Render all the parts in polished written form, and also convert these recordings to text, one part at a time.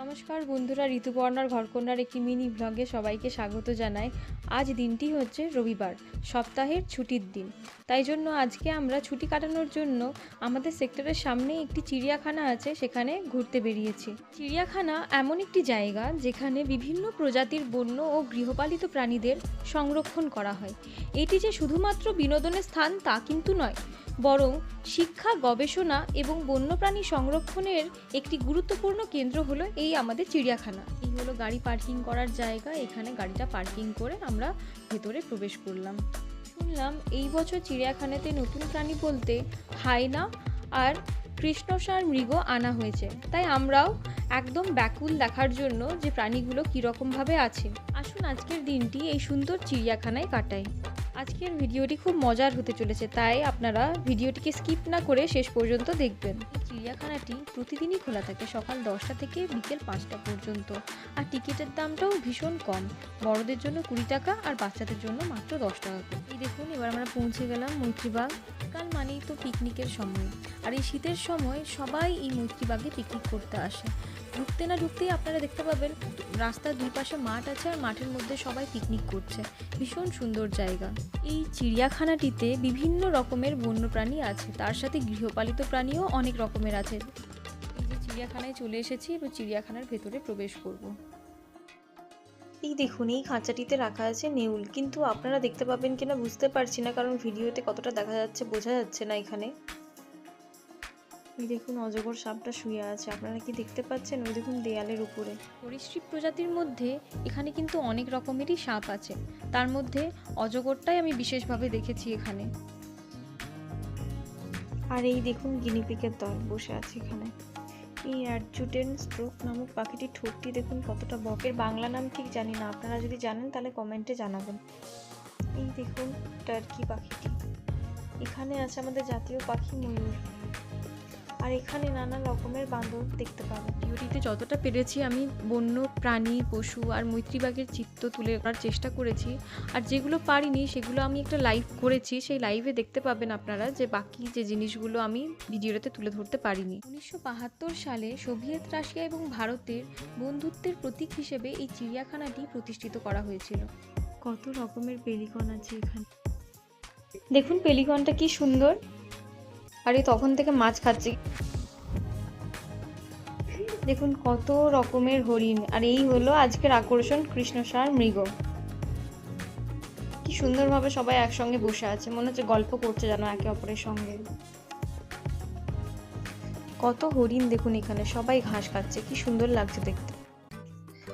নমস্কার বন্ধুরা, ঋতুপর্ণার ঘরকন্যার একটি মিনি ব্লগে সবাইকে স্বাগত জানাই। আজ দিনটি হচ্ছে রবিবার, সপ্তাহের ছুটির দিন। তাই জন্য আজকে আমরা ছুটি কাটানোর জন্য আমাদের সেক্টরের সামনে একটি চিড়িয়াখানা আছে, সেখানে ঘুরতে বেরিয়েছি। চিড়িয়াখানা এমন একটি জায়গা যেখানে বিভিন্ন প্রজাতির বন্য ও গৃহপালিত প্রাণীদের সংরক্ষণ করা হয়। এটি যে শুধুমাত্র বিনোদনের স্থান তা কিন্তু নয়, বরং শিক্ষা, গবেষণা এবং বন্যপ্রাণী সংরক্ষণের একটি গুরুত্বপূর্ণ কেন্দ্র হলো এই আমাদের চিড়িয়াখানা। এই হলো গাড়ি পার্কিং করার জায়গা। এখানে গাড়িটা পার্কিং করে আমরা ভেতরে প্রবেশ করলাম। শুনলাম এই বছর চিড়িয়াখানাতে নতুন প্রাণী বলতে হায়না আর কৃষ্ণসার মৃগ আনা হয়েছে, তাই আমরাও একদম ব্যাকুল দেখার জন্য যে প্রাণীগুলো কীরকমভাবে আছে। আসুন আজকের দিনটি এই সুন্দর চিড়িয়াখানায় কাটাই। আজকের ভিডিওটি খুব মজার হতে চলেছে, তাই আপনারা ভিডিওটিকে স্কিপ না করে শেষ পর্যন্ত দেখবেন। এই চিড়িয়াখানাটি প্রতিদিনই খোলা থাকে, সকাল 10টা থেকে বিকেল 5টা পর্যন্ত। আর টিকিটের দামটাও ভীষণ কম, বড়দের জন্য 20 টাকা আর বাচ্চাদের জন্য মাত্র 10 টাকা করে। এই দেখুন, এবার আমরা পৌঁছে গেলাম মৈত্রীবাগ। কাল মানেই তো পিকনিকের সময়, আর এই শীতের সময় সবাই এই মৈত্রীবাগে পিকনিক করতে আসে। ঢুকতে না ঢুকতেই আপনারা দেখতে পাবেন রাস্তার দুই পাশে মাঠ আছে, আর মাঠের মধ্যে সবাই পিকনিক করছে। ভীষণ সুন্দর জায়গা। এই চিড়িয়াখানাটিতে বিভিন্ন রকমের বন্যপ্রাণী আছে, তার সাথে গৃহপালিত প্রাণীও অনেক রকমের আছে। এই যে চিড়িয়াখানায় চলে এসেছি, এবার চিড়িয়াখানার ভেতরে প্রবেশ করব। এই দেখুন, এই খাঁচাটিতে রাখা আছে নেউল, কিন্তু আপনারা দেখতে পাবেন কিনা বুঝতে পারছি না, কারণ ভিডিওতে কতটা দেখা যাচ্ছে বোঝা যাচ্ছে না। এখানে ওই দেখুন অজগর সাপটা শুয়ে আছে, আপনারা কি দেখতে পাচ্ছেন? ওই দেখুন দেয়ালের উপরে। সরীসৃপ প্রজাতির মধ্যে এখানে কিন্তু অনেক রকমেরই সাপ আছে, তার মধ্যে অজগরটাই আমি বিশেষভাবে দেখেছি এখানে। আর এই দেখুন গিনিপিগের দল বসে আছে এখানে। এই অ্যাডজুটেন্ট স্ট্রোক নামক পাখিটির ঠোঁটটি দেখুন কতটা বকের, বাংলা নাম ঠিক জানি না, আপনারা যদি জানেন তাহলে কমেন্টে জানাবেন। এই দেখুন টার্কি পাখিটি। এখানে আছে আমাদের জাতীয় পাখি ময়ূর, আর এখানে নানা রকমের বাঁদর দেখতে পাবেন। ভিডিওটিতে যতটা পেরেছি আমি বন্য প্রাণী, পশু আর মৈত্রীবাগের চিত্র তুলে ধরার চেষ্টা করেছি, আর যেগুলো পারিনি সেগুলো আমি একটা লাইভ করেছি, সেই লাইভে দেখতে পাবেন আপনারা যে বাকি যে জিনিসগুলো আমি ভিডিওতে তুলে ধরতে পারিনি। 1972 সালে সোভিয়েত রাশিয়া এবং ভারতের বন্ধুত্বের প্রতীক হিসেবে এই চিড়িয়াখানাটি প্রতিষ্ঠিত করা হয়েছিল। কত রকমের পেলিকন আছে এখানে, দেখুন পেলিকনটা কি সুন্দর। আর এই তখন থেকে মাছ খাচ্ছে। দেখুন কত রকমের হরিণ, আর এই হলো আজকের আকর্ষণ কৃষ্ণসার মৃগ। কি সুন্দরভাবে সবাই একসঙ্গে বসে আছে, মনে হচ্ছে গল্প করছে যেন একে অপরের সঙ্গে। কত হরিণ দেখুন এখানে, সবাই ঘাস খাচ্ছে, কি সুন্দর লাগছে দেখতে।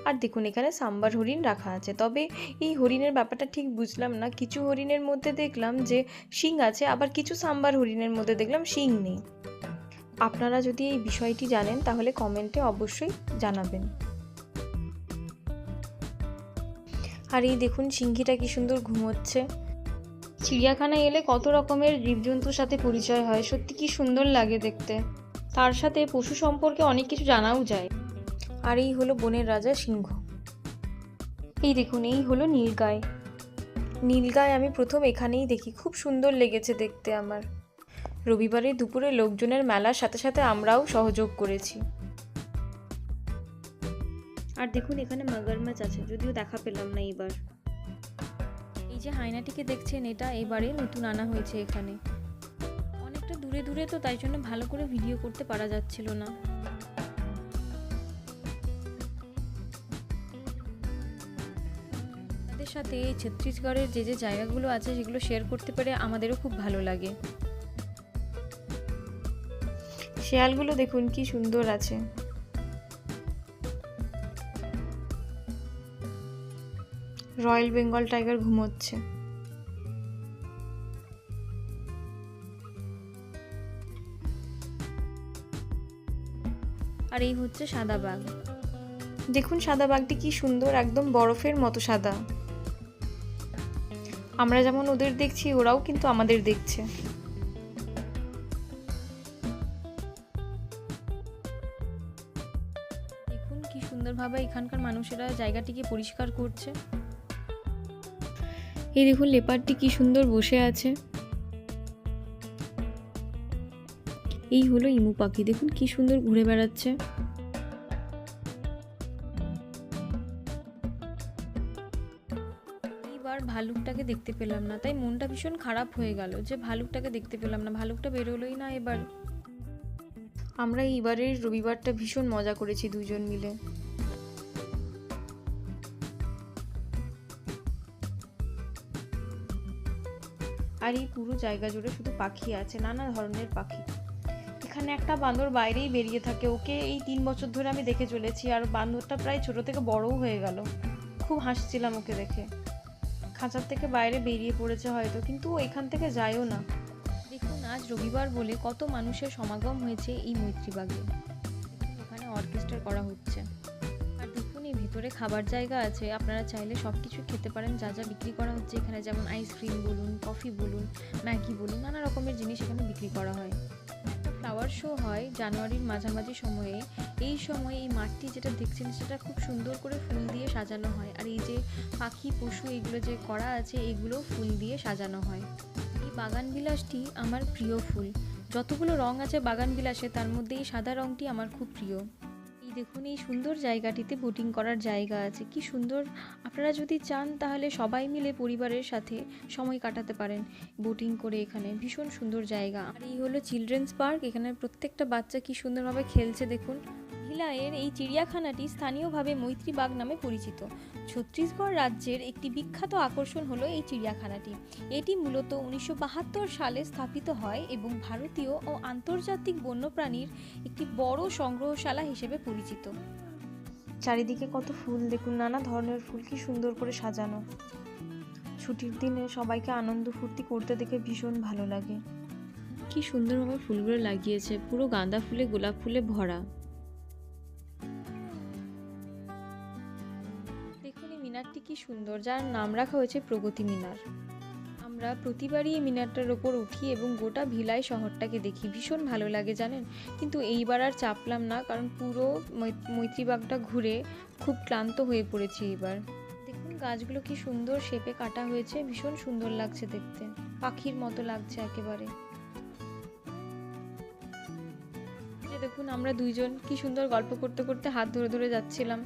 আর দেখুন এখানে সাম্বার হরিণ রাখা আছে, তবে এই হরিণের ব্যাপারটা ঠিক বুঝলাম না। কিছু হরিণের মধ্যে দেখলাম যে শিং আছে, আবার কিছু সাম্বার হরিণের মধ্যে দেখলাম শিং নেই। আপনারা যদি এই বিষয়টি জানেন তাহলে কমেন্টে অবশ্যই জানাবেন। আর এই দেখুন সিংহীটা কি সুন্দর ঘুমোচ্ছে। চিড়িয়াখানায় এলে কত রকমের জীবজন্তুর সাথে পরিচয় হয়, সত্যি কি সুন্দর লাগে দেখতে। তার সাথে পশু সম্পর্কে অনেক কিছু জানাও যায়। আর এই হলো বনের রাজা সিংহ। এই দেখুন, এই হলো নীলগাই। নীলগাই আমি প্রথম এখানেই দেখি, খুব সুন্দর লেগেছে দেখতে আমার। রবিবারে দুপুরে লোকজনের মেলার সাথে সাথে আমরাও সহযোগ করেছি। আর দেখুন এখানে মগরমাছ আছে, যদিও দেখা পেলাম না এবার। এই যে হায়নাটিকে দেখছেন, এটা এবারে নতুন আনা হয়েছে এখানে। অনেকটা দূরে দূরে তো, তাই জন্য ভালো করে ভিডিও করতে পারা যাচ্ছিল না। তাদের সাথে এই ছত্তিশগড়ের যে যে জায়গাগুলো আছে সেগুলো শেয়ার করতে পেরে আমাদেরও খুব ভালো লাগে। শেয়ালগুলো দেখুন কি সুন্দর আছে। রয়্যাল বেঙ্গল টাইগার ঘুমোচ্ছে। আর এই হচ্ছে সাদা বাঘ। দেখুন সাদা বাঘটি কি সুন্দর, একদম বরফের মতো সাদা। আমরা যেমন ওদের দেখছি, ওরাও কিন্তু আমাদের দেখছে। দেখুন কি সুন্দরভাবে এখানকার মানুষেরা জায়গাটিকে পরিষ্কার করছে। এই দেখুন লেপারটি কি সুন্দর বসে আছে। এই হলো ইমু পাখি, দেখুন কি সুন্দর ঘুরে বেড়াচ্ছে। আর ভালুকটাকে দেখতে পেলাম না, তাই মনটা ভীষণ খারাপ হয়ে গেল যে ভালুকটাকে দেখতে পেলাম না, ভালুকটা বেরোলোই না এবার। আমরা এইবারের রবিবারটা ভীষণ মজা করেছি দুজন মিলে। আর এই পুরো জায়গা জুড়ে শুধু পাখি আছে, নানা ধরনের পাখি। এখানে একটা বান্দর বাইরেই বেরিয়ে থাকে, ওকে এই 3 বছর ধরে আমি দেখে চলেছি, আর বান্দরটা প্রায় ছোট থেকে বড়ও হয়ে গেল। খুব হাসছিলাম ওকে দেখে। খাঁচার থেকে বাইরে বেরিয়ে পড়েছে হয়তো, কিন্তু ও এখান থেকে যায়ও না। দেখুন আজ রবিবার বলে কত মানুষের সমাগম হয়েছে এই মৈত্রীবাগে। এখানে অর্কেস্ট্রা করা হচ্ছে। আর দেখুন এই ভিতরে খাবার জায়গা আছে, আপনারা চাইলে সব কিছু খেতে পারেন যা যা বিক্রি করা হচ্ছে এখানে, যেমন আইসক্রিম বলুন, কফি বলুন, ম্যাগি বলুন, নানা রকমের জিনিস এখানে বিক্রি করা হয়। একটা ফ্লাওয়ার শো হয় জানুয়ারির মাঝামাঝি সময়ে। এই সময় এই মাঠটি যেটা দেখছেন সেটা খুব সুন্দর করে ফুল দিয়ে সাজানো হয়, আর এই যে পাখি পশু এগুলো যে করা আছে এগুলো ফুল দিয়ে সাজানো হয়। এই বাগান বিলাসটি আমার প্রিয় ফুল। যতগুলো রং আছে বাগান বিলাসে তার মধ্যে এই সাদা রংটি আমার খুব প্রিয়। এই দেখুন এই সুন্দর জায়গাটিতে বোটিং করার জায়গা আছে, কি সুন্দর। আপনারা যদি চান তাহলে সবাই মিলে পরিবারের সাথে সময় কাটাতে পারেন বোটিং করে। এখানে ভীষণ সুন্দর জায়গা। আর এই হলো চিলড্রেন্স পার্ক, এখানে প্রত্যেকটা বাচ্চা কি সুন্দরভাবে খেলছে দেখুন। ভিলাইয়ের এই চিড়িয়াখানাটি স্থানীয়ভাবে মৈত্রীবাগ নামে পরিচিত। ছত্তিশগড় রাজ্যের একটি বিখ্যাত আকর্ষণ হলো এই চিড়িয়াখানাটি। এটি মূলত 1972 সালে স্থাপিত হয় এবং ভারতীয় ও আন্তর্জাতিক বন্যপ্রাণীর একটি বড় সংগ্রহশালা হিসেবে পরিচিত। চারিদিকে কত ফুল দেখুন, নানা ধরনের ফুল, কি সুন্দর করে সাজানো। ছুটির দিনে সবাইকে আনন্দ ফুর্তি করতে দেখে ভীষণ ভালো লাগে। কি সুন্দরভাবে ফুলগুলো লাগিয়েছে, পুরো গাঁদা ফুলে গোলাপ ফুলে ভরা। দেখুন এই মিনারটি কি সুন্দর, যার নাম রাখা হয়েছে প্রগতি মিনার। আমরা প্রতিবারই এই মিনারটার ওপর উঠি এবং গোটা ভিলাই শহরটাকে দেখি, ভীষণ ভালো লাগে জানেন। কিন্তু এইবার আর চাপলাম না, কারণ পুরো মৈত্রীবাগটা ঘুরে খুব ক্লান্ত হয়ে পড়েছি এবার। দেখুন গাছগুলো কি সুন্দর শেপে কাটা হয়েছে, ভীষণ সুন্দর লাগছে দেখতে, পাখির মতো লাগছে একেবারে। দেখুন আমরা দুইজন কি সুন্দর গল্প করতে করতে হাত ধরে ধরে যাচ্ছিলাম।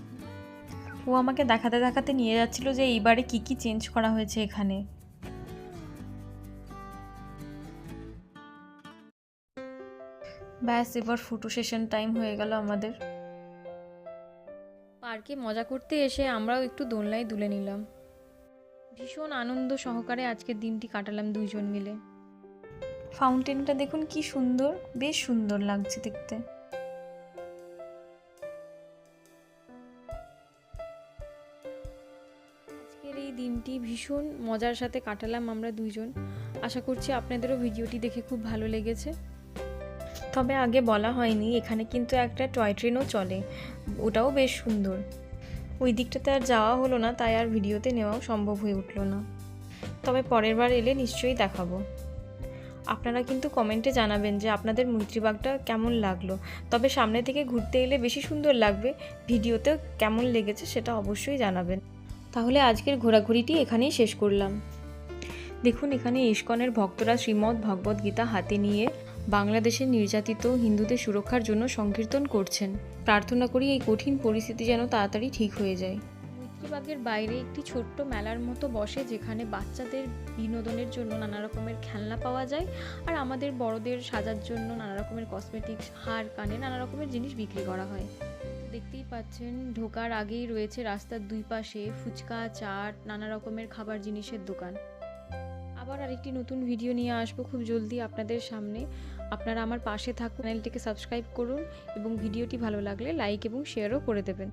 ও আমাকে দেখাতে দেখাতে নিয়ে যাচ্ছিল যে এইবারে কি কি চেঞ্জ করা হয়েছে এখানে। ব্যাস এবার ফটো সেশন টাইম হয়ে গেল আমাদের। পার্কে মজা করতে এসে আমরাও একটু দোলনায় দুলে নিলাম। ভীষণ আনন্দ সহকারে আজকের দিনটি কাটালাম দুইজন মিলে। ফাউন্টেনটা দেখুন কি সুন্দর, বেশ সুন্দর লাগছে দেখতে। আজকের এই দিনটি ভীষণ মজার সাথে কাটালাম আমরা দুইজন। আশা করছি আপনাদেরও ভিডিওটি দেখে খুব ভালো লেগেছে। তবে আগে বলা হয়নি, এখানে কিন্তু একটা টয় ট্রেনও চলে, ওটাও বেশ সুন্দর। ওই দিকটাতে আর যাওয়া হলো না, তাই আর ভিডিওতে নেওয়াও সম্ভব হয়ে উঠলো না। তবে পরের বার এলে নিশ্চয়ই দেখাবো। আপনারা কিন্তু কমেন্টে জানাবেন যে আপনাদের মৈত্রীবাগটা কেমন লাগলো। তবে সামনে থেকে ঘুরতে এলে বেশি সুন্দর লাগবে, ভিডিওতেও কেমন লেগেছে সেটা অবশ্যই জানাবেন। তাহলে আজকের ঘোরাঘুরিটি এখানেই শেষ করলাম। দেখুন এখানে ইস্কনের ভক্তরা শ্রীমদ্ ভগবদ গীতা হাতে নিয়ে বাংলাদেশের নির্যাতিত হিন্দুদের সুরক্ষার জন্য সংকীর্তন করছেন। প্রার্থনা করি এই কঠিন পরিস্থিতি যেন তাড়াতাড়ি ঠিক হয়ে যায়। মৈত্রীবাগের বাইরে একটি ছোট্ট মেলার মতো বসে, যেখানে বাচ্চাদের বিনোদনের জন্য নানা রকমের খেলনা পাওয়া যায়, আর আমাদের বড়দের সাজার জন্য নানা রকমের কসমেটিক্স, হার কানে নানা রকমের জিনিস বিক্রি করা হয়। দেখতেই পাচ্ছেন ঢোকার আগেই রয়েছে রাস্তার দুই পাশে ফুচকা, চাট, নানা রকমের খাবার জিনিসের দোকান। আবার আরেকটি নতুন ভিডিও নিয়ে আসবো খুব জলদি আপনাদের সামনে। আপনারা আমার পাশে থাকুন, চ্যানেলটিকে সাবস্ক্রাইব করুন এবং ভিডিওটি ভালো লাগলে লাইক এবং শেয়ারও করে দেবেন।